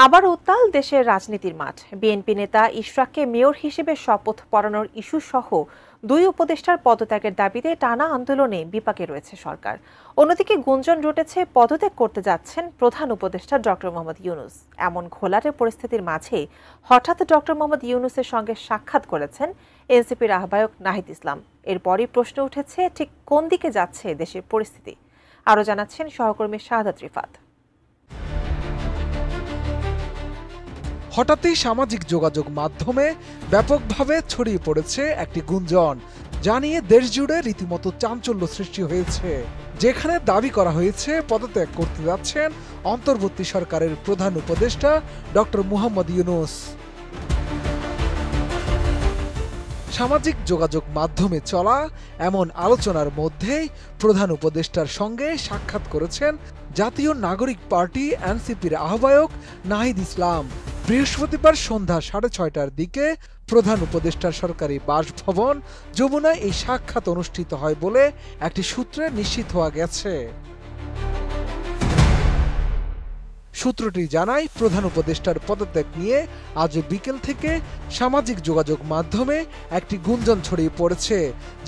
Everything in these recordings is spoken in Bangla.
আবার উত্তাল দেশের রাজনীতির মাঠ। বিএনপি নেতা ইশরাককে মেয়র হিসেবে শপথ পড়ানোর ইস্যু সহ দুই উপদেষ্টার পদত্যাগের দাবিতে টানা আন্দোলনে বিপাকে রয়েছে সরকার। অন্যদিকে গুঞ্জন রটেছে পদত্যাগ করতে যাচ্ছেন প্রধান উপদেষ্টা ডক্টর মোহাম্মদ ইউনূস। এমন ঘোলাটে পরিস্থিতির মাঝে হঠাৎ ডক্টর মোহাম্মদ ইউনূসের সঙ্গে সাক্ষাৎ করেছেন এনসিপির আহ্বায়ক নাহিদ ইসলাম। এরপরই প্রশ্ন উঠেছে, ঠিক কোন দিকে যাচ্ছে দেশের পরিস্থিতি? আরও জানাচ্ছেন সহকর্মী শাহাদাত রিফাত। হঠাৎই সামাজিক যোগাযোগ মাধ্যমে ব্যাপকভাবে ছড়িয়ে পড়েছে একটি গুঞ্জন, যা নিয়ে দেশ জুড়ে রীতিমতো চাঞ্চল্য সৃষ্টি হয়েছে। যেখানে দাবি করা হয়েছে পদত্যাগ করতে যাচ্ছেন অন্তর্বর্তী সরকারের প্রধান উপদেষ্টা ডক্টর মোহাম্মদ ইউনূস। সামাজিক যোগাযোগ মাধ্যমে চলা এমন আলোচনার মধ্যেই প্রধান উপদেষ্টার সঙ্গে সাক্ষাৎ করেছেন জাতীয় নাগরিক পার্টি এনসিপির আহ্বায়ক নাহিদ ইসলাম। বৃহস্পতিবার সন্ধ্যা 6:30টার দিকে প্রধান উপদেষ্টার সরকারি বাসভবন যমুনায় এই সাক্ষাৎ অনুষ্ঠিত হয় বলে একটি সূত্রে নিশ্চিত হওয়া গেছে। সূত্রটি জানায়, প্রধান উপদেষ্টার পদত্যাগ নিয়ে আজ বিকেল থেকে সামাজিক যোগাযোগ মাধ্যমে একটি গুঞ্জন ছড়িয়ে পড়েছে,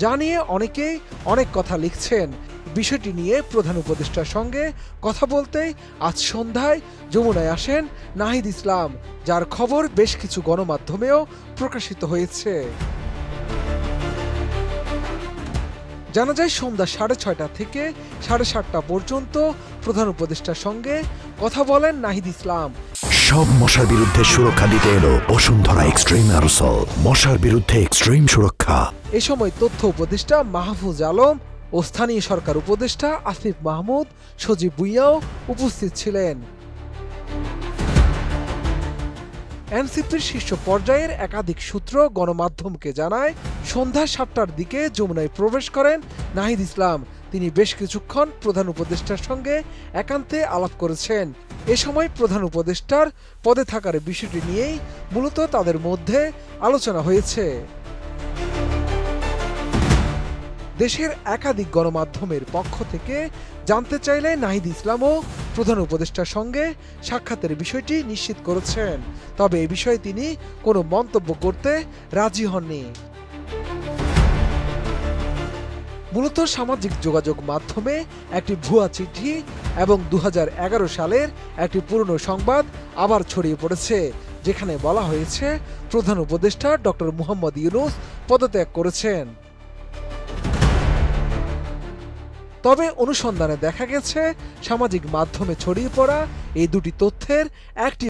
যা নিয়ে অনেকেই অনেক কথা লিখছেন। বিষয়টি নিয়ে প্রধান উপদেষ্টার সঙ্গে কথা বলতেই আজ সন্ধ্যায় যমুনায় আসেন নাহিদ ইসলাম, যার খবর বেশ কিছু গণমাধ্যমেও প্রকাশিত হয়েছে। জানা যায়, সন্ধ্যা 6:30 থেকে 7:30 পর্যন্ত প্রধান উপদেষ্টার সঙ্গে কথা বলেন নাহিদ ইসলাম। সব মশার বিরুদ্ধে সুরক্ষা দিতে এলো বসুন্ধরা এক্সট্রিম অ্যারোসল, মশার বিরুদ্ধে এক্সট্রিম সুরক্ষা। এ সময় তথ্য উপদেষ্টা মাহফুজ আলম ও স্থানীয় সরকার উপদেষ্টা আসিফ মাহমুদ, সজীব ভুঁইয়াও উপস্থিত ছিলেন। এনসিপির শীর্ষ পর্যায়ের একাধিক সূত্র গণমাধ্যমকে জানায়, সন্ধ্যা 7টার দিকে যমুনায় প্রবেশ করেন নাহিদ ইসলাম। তিনি বেশ কিছুক্ষণ প্রধান উপদেষ্টার সঙ্গে একান্তে আলাপ করেছেন। এ সময় প্রধান উপদেষ্টার পদে থাকার বিষয়টি নিয়েই মূলত তাদের মধ্যে আলোচনা হয়েছে। দেশের একাধিক গণমাধ্যমের পক্ষ থেকে জানতে চাইলে নাহিদ ইসলামও প্রধান উপদেষ্টার সঙ্গে সাক্ষাতের বিষয়টি নিশ্চিত করেছেন, তবে এ বিষয়ে তিনি কোনো মন্তব্য করতে রাজি হননি। মূলত সামাজিক যোগাযোগ মাধ্যমে একটি ভুয়া চিঠি এবং 2011 সালের একটি পুরনো সংবাদ আবার ছড়িয়ে পড়েছে, যেখানে বলা হয়েছে প্রধান উপদেষ্টা ডক্টর মোহাম্মদ ইউনূস পদত্যাগ করেছেন। তবে অনুসন্ধানে দেখা গেছে, সামাজিক মাধ্যমে ছড়িয়ে পড়া এই দুটি তথ্যের একটি